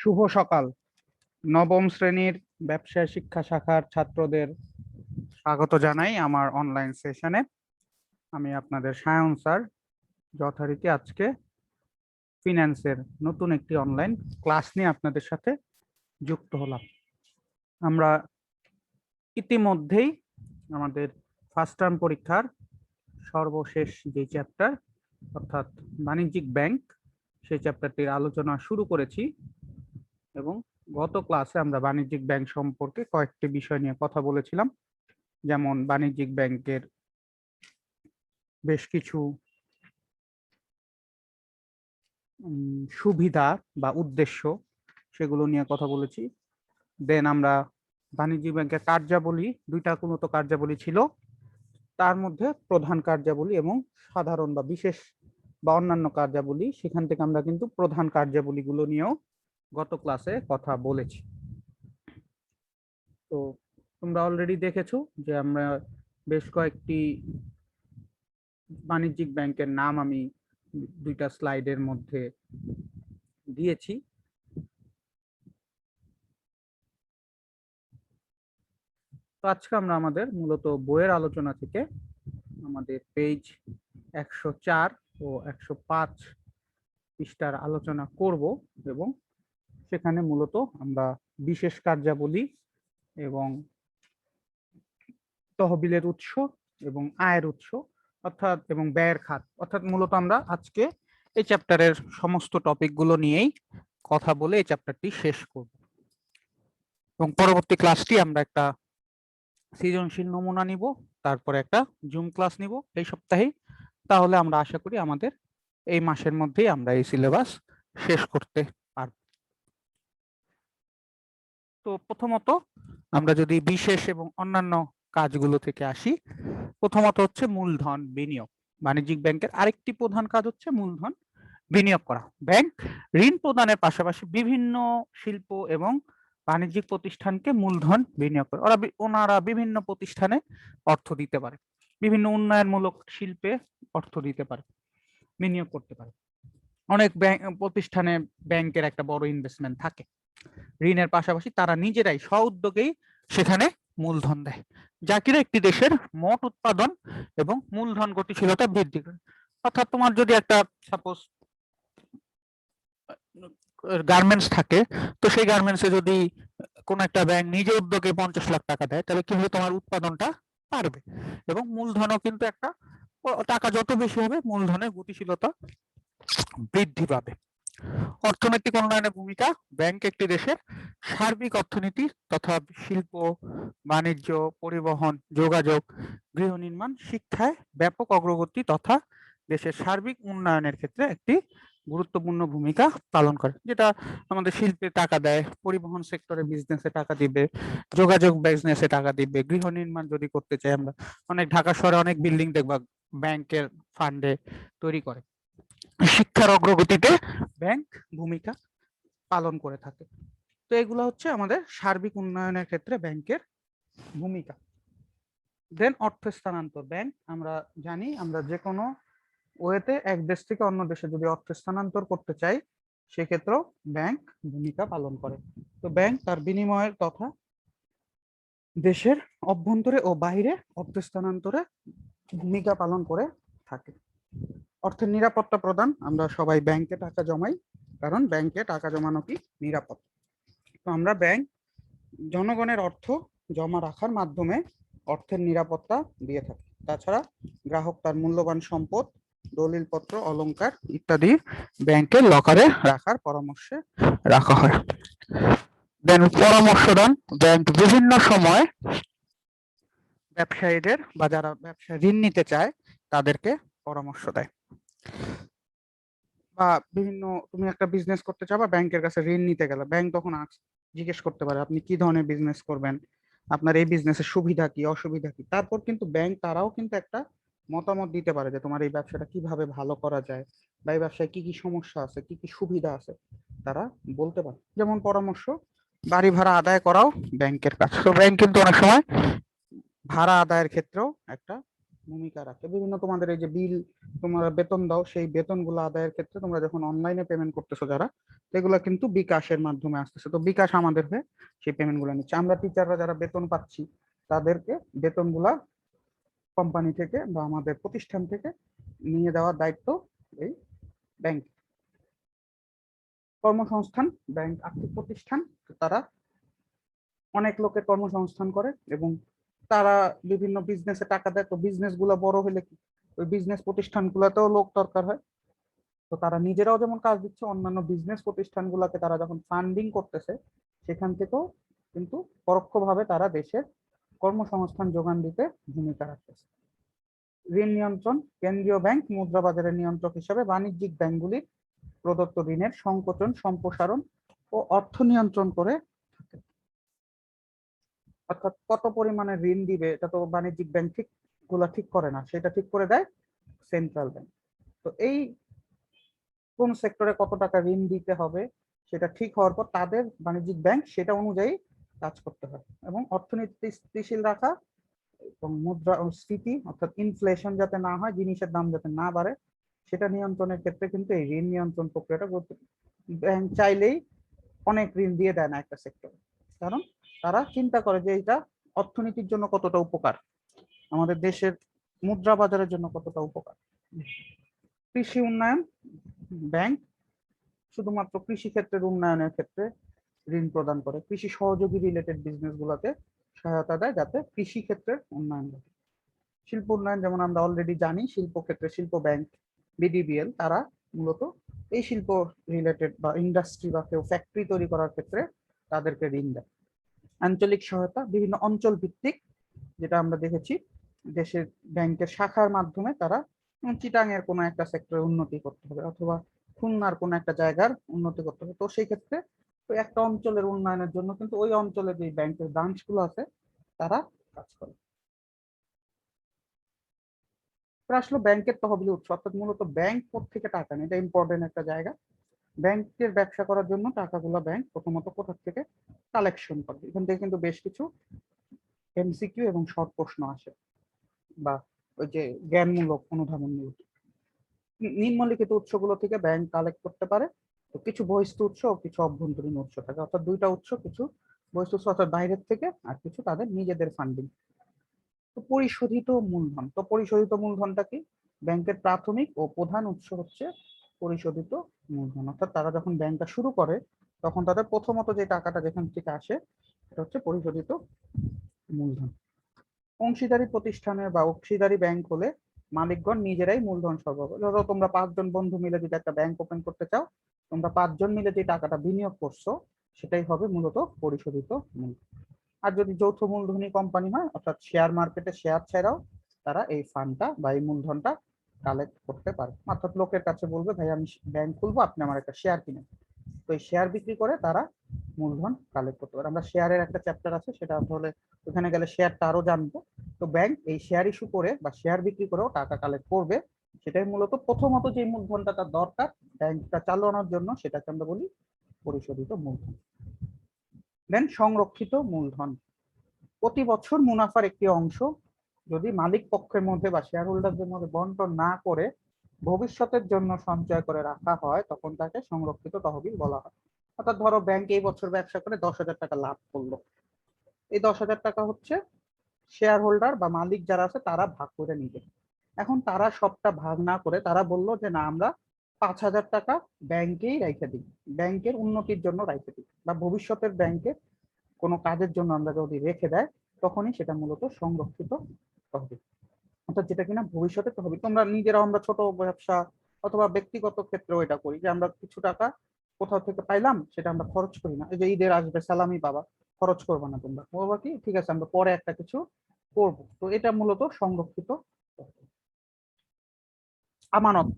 শুভ সকাল। নবম শ্রেণীর ব্যবসায় শিক্ষা শাখার ছাত্রদের স্বাগত জানাই আমার অনলাইন সেশনে। আমি আপনাদের সায়ন স্যার। যথারীতি আজকে ফিন্যান্সের নতুন একটি অনলাইন ক্লাস নিয়ে আপনাদের সাথে যুক্ত হলাম। আমরা ইতিমধ্যেই আমাদের ফার্স্ট টার্ম পরীক্ষার সর্বশেষ যে চ্যাপ্টার অর্থাৎ বাণিজ্যিক ব্যাংক, সেই চ্যাপ্টারটির আলোচনা শুরু করেছি এবং গত ক্লাসে আমরা বাণিজ্যিক ব্যাংক সম্পর্কে কয়েকটি বিষয় নিয়ে কথা বলেছিলাম, যেমন বাণিজ্যিক ব্যাংকের বেশ কিছু সুবিধা বা উদ্দেশ্য, সেগুলো নিয়ে কথা বলেছি। দেন আমরা বাণিজ্যিক ব্যাংকের কার্যাবলী, দুইটা মূলত কার্যাবলী ছিল, তার মধ্যে প্রধান কার্যাবলী এবং সাধারণ বা বিশেষ বা অন্যান্য কার্যাবলী, সেখান থেকে আমরা কিন্তু প্রধান কার্যাবলীগুলো নিয়েও গত ক্লাসে কথা বলেছি। তো তোমরা অলরেডি দেখেছো যে আমরা বেশ কয়েকটি বাণিজ্যিক ব্যাংকের নাম আমি দুইটা স্লাইডের মধ্যে দিয়েছি। তো আজকে আমরা আমাদের মূলত বইয়ের আলোচনা থেকে আমাদের পেজ 104 ও 105 পৃষ্ঠার আলোচনা করব এবং সেখানে মূলত আমরা বিশেষ কার্যাবলী এবং তহবিলের উৎস এবং আয়ের উৎস অর্থাৎ এবং ব্যয়ের খাত অর্থাৎ মূলত আমরা আজকে এই চ্যাপ্টারের সমস্ত টপিকগুলো নিয়েই কথা বলে এই চ্যাপ্টারটি শেষ করব এবং পরবর্তী ক্লাসটি আমরা একটা সৃজনশীল নমুনা নিব, তারপরে একটা জুম ক্লাস নিব এই সপ্তাহেই। তাহলে আমরা আশা করি আমাদের এই মাসের মধ্যেই আমরা এই সিলেবাস শেষ করতে পারব। তো প্রথমত আমরা যদি বিশেষ এবং অন্যান্য কাজগুলো থেকে আসি, প্রথমত হচ্ছে মূলধন বিনিয়োগ। বাণিজ্যিক ব্যাংকের আরেকটি প্রধান কাজ হচ্ছে মূলধন বিনিয়োগ করা। ব্যাংক ঋণ প্রদানের পাশাপাশি বিভিন্ন শিল্প এবং বাণিজ্যিক প্রতিষ্ঠানকে মূলধন বিনিয়োগ করে। ওনারা বিভিন্ন প্রতিষ্ঠানে অর্থ দিতে পারে, বিভিন্ন উন্নয়নমূলক শিল্পে অর্থ দিতে পারে, বিনিয়োগ করতে পারে। অনেক প্রতিষ্ঠানে ব্যাংকের একটা বড় ইনভেস্টমেন্ট থাকে। ঋণের পাশাপাশি তারা নিজেরাই স্ব-উদ্যোগেই সেখানে মূলধন দেয়, যা কিনা একটি দেশের মোট উৎপাদন এবং মূলধন গতিশীলতা বৃদ্ধি করে। অর্থাৎ তোমার যদি একটা সাপোজ গার্মেন্টস থাকে, তো সেই গার্মেন্টসে যদি কোন একটা ব্যাংক নিজে উদ্যোগে 50 লাখ টাকা দেয়, তাহলে কি হবে, তোমার উৎপাদনটা বাড়বে এবং মূলধনও কিন্তু একটা, টাকা যত বেশি হবে মূলধনের গতিশীলতা বৃদ্ধি পাবে। অর্থনৈতিক উন্নয়নের ভূমিকা। ব্যাংক একটি দেশের সার্বিক অর্থনীতি তথা শিল্প, বাণিজ্য, পরিবহন, যোগাযোগ, গৃহ নির্মাণ, শিক্ষায় ব্যাপক অগ্রগতি তথা দেশের সার্বিক উন্নয়নের ক্ষেত্রে একটি গুরুত্বপূর্ণ ভূমিকা পালন করে। যেটা আমাদের শিল্পে টাকা দেয়, পরিবহন সেক্টরে বিজনেসে টাকা দিবে, যোগাযোগ বিজনেসে টাকা দিবে, গৃহ নির্মাণ যদি করতে চাই আমরা, অনেক ঢাকা শহরে অনেক বিল্ডিং দেখবা ব্যাংকের ফান্ডে তৈরি করে। শিক্ষার অগ্রগতিতে ব্যাংক ভূমিকা পালন করে থাকে। তো এগুলো হচ্ছে আমাদের সার্বিক উন্নয়নের ক্ষেত্রে ব্যাংকের ভূমিকা। দেন অর্থ স্থানান্তর। ব্যাংক আমরা জানি, আমরা যে কোনো ওয়েতে এক দেশ থেকে অন্য দেশে যদি অর্থ স্থানান্তর করতে চাই, সেক্ষেত্রেও ব্যাংক ভূমিকা পালন করে। তো ব্যাংক তার বিনিময়ের তথা দেশের অভ্যন্তরে ও বাইরে অর্থ স্থানান্তরে ভূমিকা পালন করে থাকে। অর্থের নিরাপত্তা প্রদান। আমরা সবাই ব্যাংকে টাকা জমাই, কারণ ব্যাংকে টাকা জমানো কি নিরাপদ। তো আমরা ব্যাংক জনগণের অর্থ জমা রাখার মাধ্যমে অর্থের নিরাপত্তা দিয়ে থাকি। তাছাড়া গ্রাহক তার মূল্যবান সম্পদ, দলিলপত্র, অলংকার ইত্যাদি ব্যাংকের লকারে রাখার পরামর্শে রাখা হয়। দেন পরামর্শদান। ব্যাংক বিভিন্ন সময় ব্যবসায়ীদের বা যারা ব্যবসায় ঋণ নিতে চায় তাদেরকে পরামর্শ দেয়। বা বিভিন্ন, তুমি একটা বিজনেস করতে চাও বা ব্যাংকের কাছে ঋণ নিতে গেলে ব্যাংক তখন জিজ্ঞেস করতে পারে আপনি কি ধরনের বিজনেস করবেন, আপনার এই বিজনেসের সুবিধা কি অসুবিধা কি। তারপর কিন্তু ব্যাংক তারাও কিন্তু একটা মতামত দিতে পারে যে তোমার এই ব্যবসাটা কিভাবে ভালো করা যায় বা এই ব্যবসায় কি কি সমস্যা আছে, কি কি সুবিধা আছে, তারা বলতে পারে। যেমন পরামর্শ, বাড়ি ভাড়া আদায় করাও ব্যাংকের কাজ। তো ব্যাংক কিন্তু অনেক সময় ভাড়া আদায়ের ক্ষেত্রেও একটা ভূমিকা রাখে। বিভিন্ন তোমাদের এই যে বিল তোমরা বেতন দাও, সেই বেতনগুলো আদায়ের ক্ষেত্রে তোমরা যখন অনলাইনে পেমেন্ট করতেছো যারা, সেগুলো কিন্তু বিকাশের মাধ্যমে আসতেছে। তো বিকাশ আমাদের হয়ে সেই পেমেন্ট গুলো নিচ্ছে। আমরা টিচাররা যারা বেতন পাচ্ছি তাদেরকে বেতনগুলা কোম্পানি থেকে বা আমাদের প্রতিষ্ঠান থেকে নিয়ে দেওয়ার দায়িত্ব এই ব্যাংক। কর্মসংস্থান, ব্যাংক আর্থিক প্রতিষ্ঠান, তারা অনেক লোকের কর্মসংস্থান করে এবং তারা বিভিন্ন বিজনেসে টাকা দেয়। তো বিজনেস গুলো বড় হলে কি ওই বিজনেস প্রতিষ্ঠানগুলোতেও লোক দরকার হয়। তো তারা নিজেরাও যেমন কাজ দিচ্ছে, অন্যান্য বিজনেস প্রতিষ্ঠানগুলোকে তারা যখন ফান্ডিং করতেছে সেখান থেকেও কিন্তু পরোক্ষভাবে তারা দেশের কর্মসংস্থান যোগান দিতে ভূমিকা রাখতেছে। ঋণ নিয়ন্ত্রণ, কেন্দ্রীয় ব্যাংক মুদ্রা বাজারের নিয়ন্ত্রক হিসেবে বাণিজ্যিক ব্যাংকগুলির প্রদত্ত ঋণের সংকোচন, সম্প্রসারণ ও অর্থ নিয়ন্ত্রণ করে থাকে। অর্থাৎ কত পরিমাণে ঋণ দিবে এটা তো বাণিজ্যিক ব্যাংক ঠিক করে না, সেটা ঠিক করে দেয় সেন্ট্রাল ব্যাংক। তো এই কোন সেক্টরে কত টাকা ঋণ দিতে হবে সেটা ঠিক হওয়ার পর তাদের বাণিজ্যিক ব্যাংক সেটা অনুযায়ী কাজ করতে হয় এবং অর্থনীতি স্থিতিশীল রাখা এবং মুদ্রাস্ফীতি অর্থাৎ ইনফ্লেশন যাতে না হয়, জিনিসের দাম যাতে না বাড়ে, সেটা নিয়ন্ত্রণের ক্ষেত্রে কিন্তু এই ঋণ নিয়ন্ত্রণ প্রক্রিয়াটা গুরুত্বপূর্ণ। ব্যাংক চাইলেই অনেক ঋণ দিয়ে দেয় না একটা সেক্টরে, কারণ তারা চিন্তা করে যে এটা অর্থনীতির জন্য কতটা উপকার, আমাদের দেশের মুদ্রা বাজারের জন্য কতটা উপকার। কৃষি উন্নয়ন ব্যাংক শুধুমাত্র কৃষি ক্ষেত্রের উন্নয়নের ক্ষেত্রে ঋণ প্রদান করে, কৃষি সহযোগী রিলেটেড বিজনেস গুলোতে সহায়তা দেয় যাতে কৃষি ক্ষেত্রের উন্নয়ন ঘটে। শিল্প উন্নয়ন যেমন আমরা অলরেডি জানি, শিল্প ক্ষেত্রে শিল্প ব্যাংক বিডিবিএল তারা মূলত এই শিল্প রিলেটেড বা ইন্ডাস্ট্রি বা কেউ ফ্যাক্টরি তৈরি করার ক্ষেত্রে তাদেরকে ঋণ দেয়। আঞ্চলিক সহায়তা বিভিন্ন অঞ্চল ভিত্তিক, যেটা আমরা দেখেছি দেশের ব্যাংকের শাখার মাধ্যমে তারা চিটাং এর কোনো একটা সেক্টরে উন্নতি করতে হবে অথবা খুলনার কোনো একটা জায়গার উন্নতি করতে হবে, তো সেই ক্ষেত্রে তো একটা অঞ্চলের উন্নয়নের জন্য কিন্তু ওই অঞ্চলে যে ব্যাংকের ব্রাঞ্চ গুলো আছে তারা কাজ করে। আসলে ব্যাংকের তহবিল উৎস, অর্থাৎ মূলত ব্যাংক থেকে টাকা নেয়, এটা ইম্পর্টেন্ট একটা জায়গা। ব্যাংকের ব্যবসা করার জন্য টাকাগুলো ব্যাংক প্রথমত কোথা থেকে কালেকশন করে, এখান থেকে কিন্তু বেশ কিছু এমসিকিউ এবং শর্ট প্রশ্ন আসে বা ওই যে জ্ঞানমূলক অনুধাবনমূলক। নিম্নলিখিত উৎসগুলো থেকে ব্যাংক কালেক্ট করতে পারে। তো কিছু বহিস্থ উৎস ও কিছু অভ্যন্তরীণ উৎস থাকে, অর্থাৎ দুইটা উৎস, কিছু বহিস্থ উৎস অর্থাৎ বাইরের থেকে আর কিছু তাদের নিজেদের ফান্ডিং। তো পরিশোধিত মূলধন, তো পরিশোধিত মূলধনটা কি? ব্যাংকের প্রাথমিক ও প্রধান উৎস হচ্ছে পরিশোধিত মূলধন, অর্থাৎ তারা যখন ব্যাংকটা শুরু করে তখন তাদের প্রথমত যে টাকাটা যেখান থেকে আসে সেটা হচ্ছে পরিশোধিত মূলধন। অংশীদারি প্রতিষ্ঠানের বা অংশীদারি ব্যাংক হলে মালিকগণ নিজেরাই মূলধন সরবরাহ করে। ধরো তোমরা 5 জন বন্ধু মিলে যদি একটা ব্যাংক ওপেন করতে চাও, তোমরা 5 জন মিলে যে টাকাটা বিনিয়োগ করছো সেটাই হবে মূলত পরিশোধিত মূলধন। আর যদি যৌথ মূলধনী কোম্পানি হয়, অর্থাৎ শেয়ার মার্কেটে শেয়ার ছাড়াও তারা এই ফান্ডটা বা এই মূলধনটা কালেক্ট করতে পারে, অর্থাৎ লোকের কাছে বলবে ভাই আমি ব্যাংক খুলবো, আপনি আমার একটা শেয়ার কিনেন। তো এই শেয়ার বিক্রি করে তারা মূলধন কালেক্ট করতে পারে। আমরা শেয়ারের একটা চ্যাপ্টার আছে, সেটা হলে ওখানে গেলে শেয়ারটা আরো জানবো। তো ব্যাংক এই শেয়ার ইস্যু করে বা শেয়ার বিক্রি করেও টাকা কালেক্ট করবে, সেটাই মূলত প্রথমত যে মূলধনটা তার দরকার ব্যাংকটা চালানোর জন্য, সেটাকে আমরা বলি পরিশোধিত মূলধন। দেন সংরক্ষিত মূলধন, প্রতি বছর মুনাফার একটি অংশ যদি মালিক পক্ষের মধ্যে বা শেয়ার হোল্ডারদের মধ্যে বন্টন না করে ভবিষ্যতের জন্য সঞ্চয় করে রাখা হয় তখন তাকে সংরক্ষিত তহবিল বলা হয়। অর্থাৎ ধরো ব্যাংক এই বছর ব্যবসা করে 10,000 টাকা লাভ করলো, এই 10,000 টাকা হচ্ছে শেয়ার হোল্ডার বা মালিক যারা আছে তারা ভাগ করে নিবে। এখন তারা সবটা ভাগ না করে তারা বললো যে না, আমরা 5,000 টাকা ব্যাংকেই রেখে দিই, ব্যাংকের উন্নতির জন্য রেখে দিই বা ভবিষ্যতের ব্যাংকে কোনো কাজের জন্য আমরা যদি রেখে দেয় তখনই সেটা মূলত সংরক্ষিত তহবিল, অর্থাৎ যেটা কিনা ভবিষ্যতে তহবিল। তোমরা নিজেরাও আমরা ছোট ব্যবসা অথবা ব্যক্তিগত ক্ষেত্রেও এটা করি যে আমরা কিছু টাকা কোথাও থেকে পাইলাম, সেটা আমরা খরচ করি না। এই যে ঈদের আসবে সালামি পাবা, খরচ করবা না, তোমরা বলবা কি ঠিক আছে আমরা পরে একটা কিছু করব। তো এটা মূলত সংরক্ষিত তহবিল। আমানত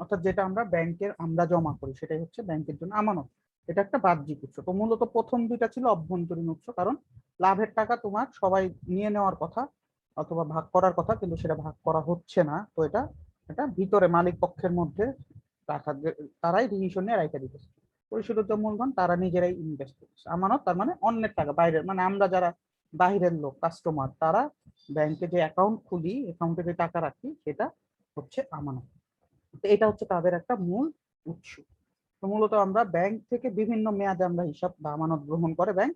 অর্থাৎ যেটা আমরা ব্যাংকের আমরা জমা করি সেটাই হচ্ছে ব্যাংকের জন্য আমানত, এটা একটা বাহ্যিক উৎস। তো মূলত প্রথম দুইটা ছিল অভ্যন্তরীণ উৎস, কারণ লাভের টাকা তোমার সবাই নিয়ে নেওয়ার কথা অথবা ভাগ করার কথা, কিন্তু সেটা ভাগ করা হচ্ছে না। তো এটা এটা ভিতরে মালিক পক্ষের মধ্যে রাখা, তারাই ডিসিশন নিয়ে রাখা দিতেছে। পরিশোধিত মূলধন তারা নিজেরাই ইনভেস্ট করছে। আমানত তার মানে অন্যের টাকা, বাইরের মানে আমরা যারা বাহিরের লোক কাস্টমার, তারা ব্যাংকে যে অ্যাকাউন্ট খুলি, অ্যাকাউন্টে যে টাকা রাখি, সেটা হচ্ছে আমানত। তো এটা হচ্ছে তাদের একটা মূল উৎস। তো মূলত আমরা ব্যাংক থেকে বিভিন্ন মেয়াদে আমরা হিসাব বা আমানত গ্রহণ করে ব্যাংক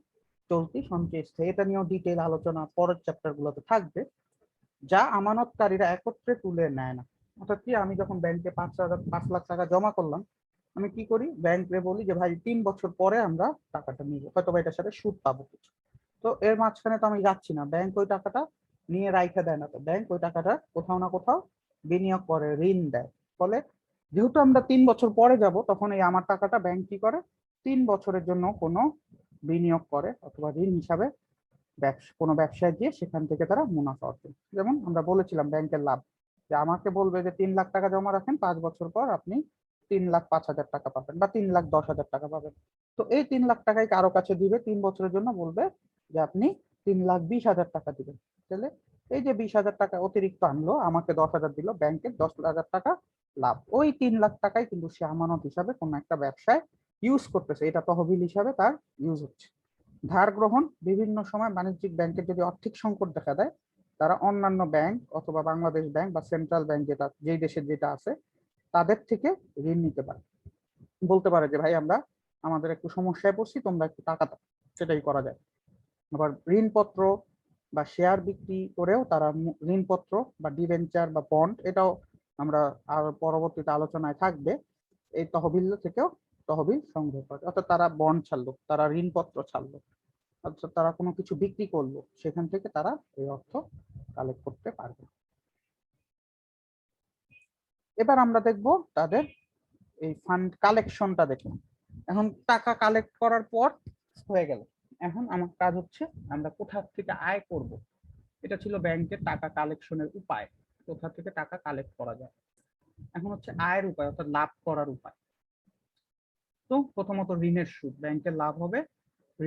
চলতি সঞ্চয় স্থায়ী, এটা নিয়েও ডিটেইল আলোচনা পরের চ্যাপ্টার গুলোতে থাকবে। যা আমানতকারীরা একত্রে তুলে নেয় না। অর্থাৎ কি, আমি যখন ব্যাংকে 5 লাখ টাকা জমা করলাম, আমি কি করি, ব্যাংকে বলি যে ভাই 3 বছর পরে আমরা টাকাটা নিব, হয়তো বা এটার সাথে সুদ পাবো কিছু। তো এর মাঝখানে তো আমি যাচ্ছি না, ব্যাংক ওই টাকাটা নিয়ে রাইখা দেয় না, তো ব্যাংক ওই টাকাটা কোথাও না কোথাও বিনিয়োগ করে, ঋণ দেয়। ফলে যেহেতু আমরা 3 বছর পরে যাব, তখন এই আমার টাকাটা ব্যাংক কি করে, 3 বছরের জন্য কোনো বিনিয়োগ করে অথবা ঋণ হিসাবে কোনো ব্যবসায় গিয়ে সেখান থেকে তারা মুনাফা অর্জন। যেমন আমরা বলেছিলাম ব্যাংকের লাভ, যে আমাকে বলবে যে 3 লাখ টাকা জমা রাখেন, 5 বছর পর আপনি 3,05,000 টাকা পাবেন বা 3,10,000 টাকা পাবেন। তো এই 3 লাখ টাকাই কারো কাছে দিবে, 3 বছরের জন্য বলবে যে আপনি 3,20,000 টাকা দিবেন। তাহলে এই যে 20,000 টাকা অতিরিক্ত আনলো, আমাকে 10,000 দিল, ব্যাংকের 10,000 টাকা লাভ। ওই 3 লাখ টাকাই কিন্তু সে আমানত হিসাবে কোনো একটা ব্যবসায় ইউজ করতেছে, এটা তহবিল হিসাবে তার ইউজ হচ্ছে। ধার গ্রহণ, বিভিন্ন সময় বাণিজ্যিক ব্যাংকের যদি আর্থিক সংকট দেখা দেয়, তারা অন্যান্য ব্যাংক অথবা বাংলাদেশ ব্যাংক বা সেন্ট্রাল ব্যাংক, যেটা যেই দেশের যেটা আছে, তাদের থেকে ঋণ নিতে পারে। বলতে পারে যে ভাই আমরা আমাদের একটু সমস্যায় পড়ছি, তোমরা একটু টাকা দাও, সেটাই করা যায়। আবার ঋণপত্র বা শেয়ার বিক্রি করেও তারা ঋণপত্র বা ডিবেঞ্চার বা বন্ড, এটাও আমরা আর পরবর্তীতে আলোচনায় থাকবে, এই তহবিল থেকেও তহবিল সংগ্রহ করে। অর্থাৎ তারা বন্ড ছাড়লো, তারা ঋণপত্র ছাড়লো, অর্থাৎ তারা কোনো কিছু বিক্রি করলো, সেখান থেকে তারা এই অর্থ কালেক্ট করতে পারবে। এবার আমরা দেখব তাদের এই ফান্ড কালেকশনটা দেখুন। এখন টাকা কালেক্ট করার পর হয়ে গেল, এখন আমার কাজ হচ্ছে আমরা কোথা থেকে আয় করব। এটা ছিল ব্যাংকের টাকা কালেকশনের উপায়, কোথা থেকে টাকা কালেক্ট করা যায়। এখন হচ্ছে আয়ের উপায়, অর্থাৎ লাভ করার উপায়। তো প্রথমত ঋণের সুদ, ব্যাংকের লাভ হবে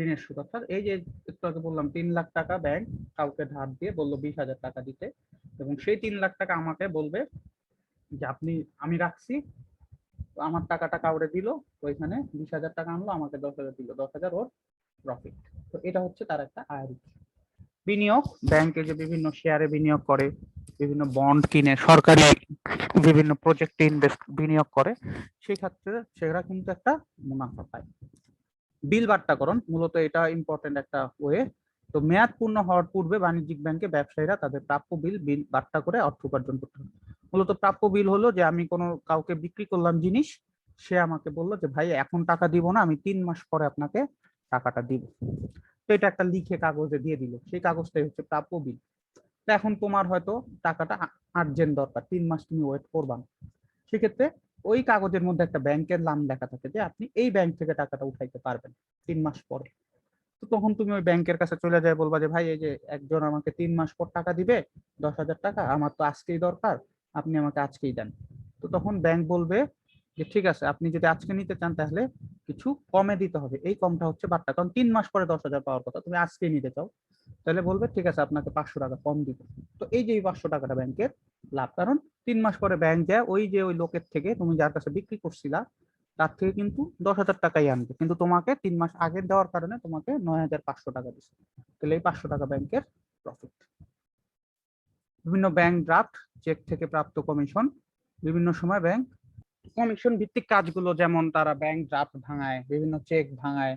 ঋণের সুদ। অর্থাৎ এই যে একটু আগে বললাম 3 লাখ টাকা ব্যাংক কাউকে ধার দিয়ে বললো 20,000 টাকা দিতে, এবং সেই 3 লাখ টাকা আমাকে বলবে যে আমি রাখছি, তো আমার টাকাটা কাউরে দিল, ওইখানে 20,000 টাকা আনলো, আমাকে 10,000 দিল, 10,000 ওর প্রফিট। তো এটা হচ্ছে তার একটা আয়ের উৎস। বিনিয়োগ, ব্যাংকে যে বিভিন্ন শেয়ারে বিনিয়োগ করে, বিভিন্ন বন্ড কিনে, সরকারি বিভিন্ন প্রজেক্টে বিনিয়োগ করে, সেই ক্ষেত্রে সেরা কিন্তু একটা মুনাফা পায়। বিল বাট্টাকরণ, মূলত এটা ইম্পর্টেন্ট একটা ওয়ে। তো মেয়াদ পূর্ণ হওয়ার পূর্বে বাণিজ্যিক ব্যাংকে ব্যবসায়ীরা তাদের প্রাপ্য বিল বাট্টা করে অর্থ উপার্জন করতে হবে। মূলত প্রাপ্য বিল হলো যে আমি কোনো কাউকে বিক্রি করলাম জিনিস, সে আমাকে বললো যে ভাই এখন টাকা দিব না, আমি 3 মাস পরে আপনাকে টাকাটা দিব। তো এটা একটা লিখে কাগজে দিয়ে দিল, সেই কাগজটাই হচ্ছে প্রাপ্য বিল। তো এখন তোমার হয়তো টাকাটা আর্জেন্ট দরকার, 3 মাস তুমি ওয়েট করবা না, সেক্ষেত্রে ওই কাগজের মধ্যে একটা ব্যাংকের নাম লেখা থাকে যে আপনি এই ব্যাংক থেকে টাকাটা উঠাইতে পারবেন 3 মাস পরে। তো তখন তুমি ওই ব্যাংকের কাছে চলে যায়, বলবা যে ভাই এই যে একজন আমাকে 3 মাস পর টাকা দিবে 10,000 টাকা, আমার তো আজকেই দরকার, আপনি আমাকে আজকেই দেন। তো তখন ব্যাংক বলবে যে ঠিক আছে, আপনি যদি আজকে নিতে চান তাহলে কিছু কমে দিতে হবে, এই কমটা হচ্ছে বাট্টা, কারণ 3 মাস পরে 10,000 পাওয়ার কথা, তুমি আজকেই নিতে চাও, তাহলে বলবে ঠিক আছে আপনাকে 500 টাকা কম দিব। তো এই যে এই 500 টাকাটা ব্যাংকের লাভ, কারণ 3 মাস পরে ব্যাংক যায় ওই যে ওই লোকের থেকে, তুমি যার কাছে বিক্রি করছিলা তার থেকে কিন্তু 10,000 টাকাই আনবে, কিন্তু তোমাকে 3 মাস আগে দেওয়ার কারণে তোমাকে 9,500 টাকা দিচ্ছে। তাহলে এই 500 টাকা ব্যাংকের প্রফিট। বিভিন্ন ব্যাংক ড্রাফট, চেক থেকে প্রাপ্ত কমিশন, বিভিন্ন সময় ব্যাংক কমিশন ভিত্তিক কাজগুলো, যেমন তারা ব্যাংক ড্রাফট ভাঙায়, বিভিন্ন চেক ভাঙায়,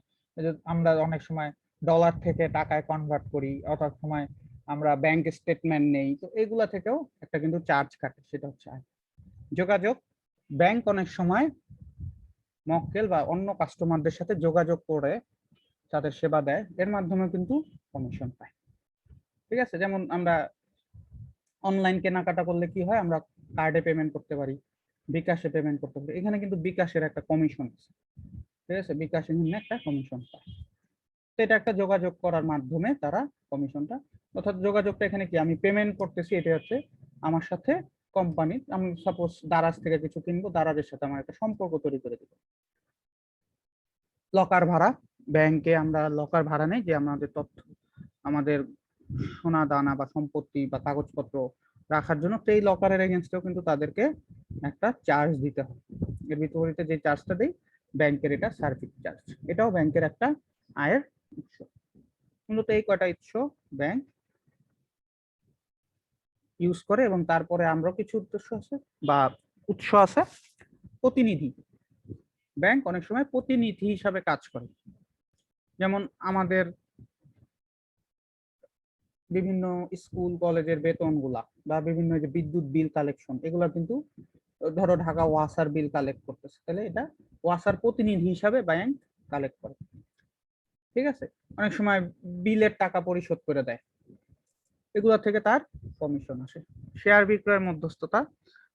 আমরা অনেক সময় ডলার থেকে টাকায় কনভার্ট করি, অর্থাৎ সময় আমরা ব্যাংক স্টেটমেন্ট নেই, তো এগুলা থেকেও একটা কিন্তু চার্জ কাটে, সেটা হচ্ছে আয়। যোগাযোগ, ব্যাংক অনেক সময় মক্কেল বা অন্য কাস্টমারদের সাথে যোগাযোগ করে তাদের সেবা দেয়, এর মাধ্যমে কিন্তু কমিশন পায়। ঠিক আছে, যেমন আমরা অনলাইন কেনাকাটা করলে কি হয়, আমরা কার্ডে পেমেন্ট করতে পারি, বিকাশে পেমেন্ট করতে পারি, এখানে কিন্তু বিকাশের একটা কমিশন আছে। ঠিক আছে, বিকাশের জন্য একটা কমিশন পায়। তো এটা একটা যোগাযোগ করার মাধ্যমে তারা কমিশনটা, অর্থাৎ যোগাযোগটা এখানে কি, আমি পেমেন্ট করতেছি, এটা হচ্ছে আমার সাথে কোম্পানি, আমি সাপোজ দারাজ থেকে কিছু কিনবো, দারাজের সাথে আমার একটা সম্পর্ক তৈরি করে দিব। লকার ভাড়া, ব্যাংকে আমরা লকার ভাড়া নেই, যে আমাদের তথ্য, আমাদের সোনা দানা বা সম্পত্তি বা কাগজপত্র রাখার জন্য, সেই লকারের এগেনস্টেও কিন্তু তাদেরকে একটা চার্জ দিতে হয়। এর বিপরীতে যে চার্জটা দেয় ব্যাংকের, এটা সার্ভিস চার্জ, এটাও ব্যাংকের একটা আয়ের উৎস। মূলত এই কয়টা উৎস ব্যাংক ইউজ করে, এবং তারপরে আমরাও কিছু উদ্দেশ্য আছে বা উৎস আছে। প্রতিনিধি, ব্যাংক অনেক সময় প্রতিনিধি হিসাবে কাজ করে। যেমন আমাদের বিভিন্ন স্কুল কলেজের বেতনগুলা বা বিভিন্ন যে বিদ্যুৎ বিল কালেকশন, এগুলা কিন্তু ধরো ঢাকা ওয়াসার বিল কালেক্ট করতেছে, তাহলে এটা ওয়াসার প্রতিনিধি হিসাবে ব্যাংক কালেক্ট করে। ঠিক আছে, অনেক সময় বিলের টাকা পরিশোধ করে দেয়, এগুলা থেকে তার কমিশন আসে। শেয়ার বিক্রয়ের মধ্যস্থতা,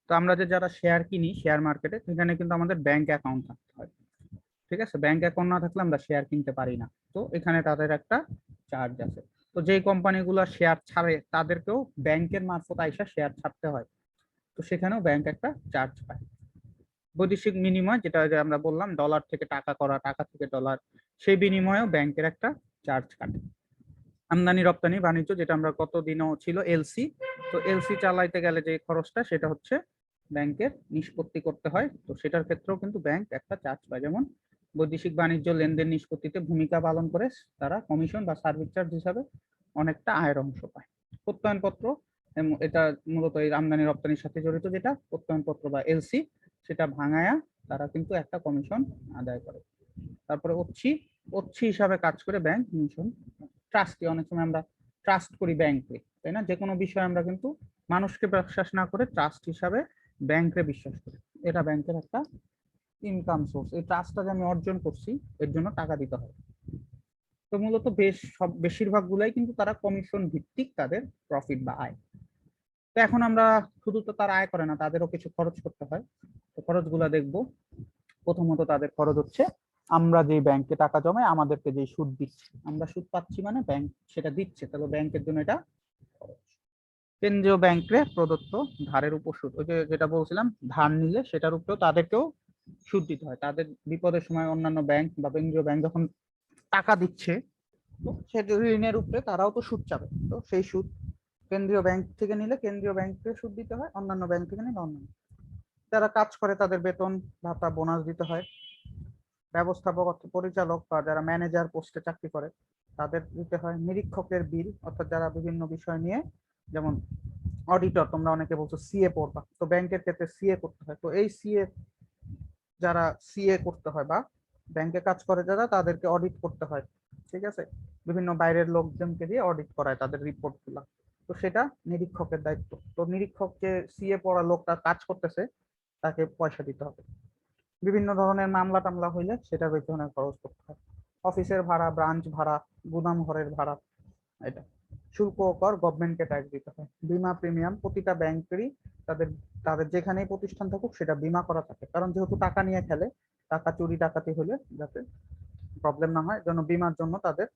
তো আমরা যে যারা শেয়ার কিনি শেয়ার মার্কেটে, সেখানে কিন্তু আমাদের ব্যাংক অ্যাকাউন্ট থাকতে হয়। ঠিক আছে, ব্যাংক অ্যাকাউন্ট না থাকলে আমরা শেয়ার কিনতে পারি না, তো এখানে তাদের একটা চার্জ আছে। তো যেই কোম্পানিগুলো শেয়ার ছাড়ে তাদেরকেও ব্যাংকের মারফত আইসা শেয়ার ছাড়তে হয়, তো সেখানেও ব্যাংক একটা চার্জ পায়। বৈদেশিক বিনিময়, যেটা যে আমরা বললাম ডলার থেকে টাকা করা, টাকা থেকে ডলার, সেই বিনিময়েও ব্যাংকের একটা চার্জ কাটে। আমদানি রপ্তানি বাণিজ্য, যেটা আমরা কতদিনও ছিল এলসি, তো এলসি চালাইতে গেলে যে খরচটা সেটা হচ্ছে ব্যাংকের নিষ্পত্তি করতে হয়, তো সেটার ক্ষেত্রেও কিন্তু ব্যাংক একটা চার্জ পায়। যেমন বৈদেশিক বাণিজ্য লেনদেন নিষ্পত্তিতে ভূমিকা পালন করে তারা কমিশন বা সার্ভিস চার্জ হিসাবে অনেকটা আয়ের অংশ পায়। প্রত্যয়নপত্র, এটা মূলত এই আমদানি রপ্তানির সাথে জড়িত, যেটা প্রত্যয়নপত্র বা এলসি, সেটা ভাঙায়া তারা কিন্তু একটা কমিশন আদায় করে। তারপরে অচ্ছি হিসাবে কাজ করে ব্যাংক কমিশন। ট্রাস্টি, অনেক সময় আমরা ট্রাস্ট করি ব্যাংকে, তাই না? যে কোনো বিষয়ে আমরা কিন্তু মানুষকে বিশ্বাস না করে ট্রাস্ট হিসাবে ব্যাংকে বিশ্বাস করি, এটা ব্যাংকের একটা ইনকাম সোর্স। এই ট্রাস্টটা যে আমি অর্জন করছি এর জন্য টাকা দিতে হয়। তো মূলত বেশিরভাগ গুলাই কিন্তু তারা কমিশন ভিত্তিক তাদের প্রফিট বা আয়। তো এখন আমরা শুধু তো তারা আয় করে না, তাদেরও কিছু খরচ করতে হয়। তো খরচগুলা দেখবো। প্রথমত তাদের খরচ হচ্ছে আমরা যে ব্যাংকে টাকা জমাই আমাদেরকে যে সুদ দিচ্ছে, আমরা সুদ পাচ্ছি মানে ব্যাংক সেটা দিচ্ছে, তাহলে ব্যাংকের জন্য এটা খরচ। কেন্দ্রীয় ব্যাংকে প্রদত্ত ধারের উপর সুদ, ওই যে যেটা বলছিলাম ধার নিলে সেটার উপরেও তাদেরকেও সুদ দিতে হয়। তাদের বিপদের সময় অন্যান্য ব্যাংক বা কেন্দ্রীয় ব্যাংক যখন টাকা দিচ্ছে, তো সেটা ঋণের উপরে তারাও তো সুদ চাবে, তো সেই সুদ কেন্দ্রীয় ব্যাংক থেকে নিলে কেন্দ্রীয় ব্যাংকে সুদ দিতে হয়, অন্যান্য ব্যাংক থেকে নিলে অন্যান্য। যারা কাজ করে তাদের বেতন ভাতা বোনাস দিতে হয়। ব্যবস্থাপক পরিচালক বা যারা ম্যানেজার পোস্টে চাকরি করে তাদের দিতে হয়। নিরীক্ষকের বিল, অর্থাৎ যারা বিভিন্ন বিষয় নিয়ে, যেমন অডিটর, তোমরা অনেকে বলছো সিএ পড়বা, তো ব্যাংকের ক্ষেত্রে সিএ করতে হয়, তো এই সিএ যারা সিএ করতে হয় বা ব্যাংকে কাজ করে যারা, তাদেরকে অডিট করতে হয়। ঠিক আছে, বিভিন্ন বাইরের লোকজনকে দিয়ে অডিট করায় তাদের রিপোর্ট গুলা, তো সেটা নিরীক্ষকের দায়িত্ব। তো নিরীক্ষককে সিএ পড়া লোকটা কাজ করতেছে, তাকে পয়সা দিতে হবে। বিভিন্ন ধরনের মামলা টামলা হইলে সেটার পেছনে খরচ করতে হয়। অফিসের ভাড়া, ব্রাঞ্চ ভাড়া, গুদাম ঘরের ভাড়া, এটা শুল্ক ও কর গভর্নমেন্টকে ট্যাক্স দিতে হয়। বীমা প্রিমিয়াম, প্রতিটা ব্যাংকেরই তাদের তাদের যেখানেই প্রতিষ্ঠান থাকুক সেটা বীমা করা থাকে, কারণ যেহেতু টাকা নিয়ে খেলে, টাকা চুরি ডাকাতি হলে যাতে প্রবলেম না হয়, জন্য বীমার জন্য তাদের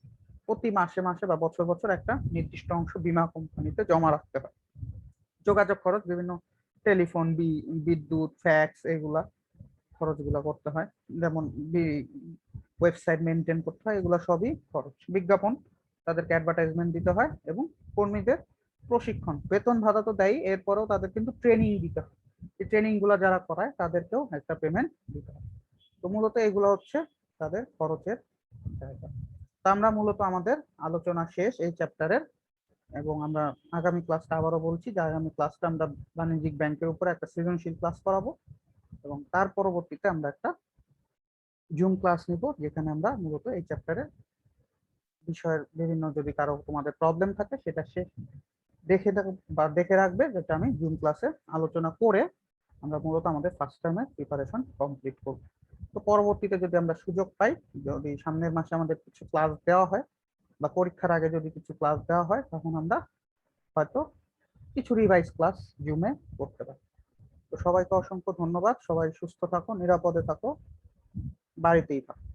প্রতি মাসে মাসে বা বছর বছর একটা নির্দিষ্ট অংশ বীমা কোম্পানিতে জমা রাখতে হয়। যোগাযোগ খরচ, বিভিন্ন টেলিফোন, বিদ্যুৎ, ফ্যাক্স, এগুলা খরচগুলো করতে হয়। যেমন ওয়েবসাইট মেনটেন করতে হয়, এগুলো সবই খরচ। বিজ্ঞাপন, তাদেরকে অ্যাডভার্টাইজমেন্ট দিতে হয়, এবং কর্মীদের প্রশিক্ষণ, বেতন ভাতা তো দেয়, এরপরেও তাদের কিন্তু ট্রেনিং দিতে হয়। এই ট্রেনিং গুলো যারা করায় তাদেরকেও একটা পেমেন্ট দিতে হয়। তো মূলত এগুলো হচ্ছে তাদের খরচের জায়গা। তা আমরা মূলত আমাদের আলোচনা শেষ এই চ্যাপ্টারের, এবং আমরা আগামী ক্লাসটা আবারও বলছি যে আগামী ক্লাসটা আমরা বাণিজ্যিক ব্যাংকের উপরে একটা সৃজনশীল ক্লাস করাবো, এবং তার পরবর্তীতে আমরা একটা জুম ক্লাস নিব, যেখানে আমরা মূলত এই চ্যাপ্টারের বিষয়ের বিভিন্ন, যদি কারো তোমাদের প্রবলেম থাকে সেটা সে দেখে রাখবে, যেটা আমি জুম ক্লাসে আলোচনা করে আমরা মূলত আমাদের ফার্স্ট টার্মের প্রিপারেশন কমপ্লিট করব। তো পরবর্তীতে যদি আমরা সুযোগ পাই, যদি সামনের মাসে আমাদের কিছু ক্লাস দেওয়া হয় বা পরীক্ষার আগে যদি কিছু ক্লাস দেওয়া হয়, তখন আমরা হয়তো কিছু রিভাইজ ক্লাস জুমে করতে পারি। তো সবাইকে অসংখ্য ধন্যবাদ, সবাই সুস্থ থাকো, নিরাপদে থাকো, বাড়িতেই থাকো।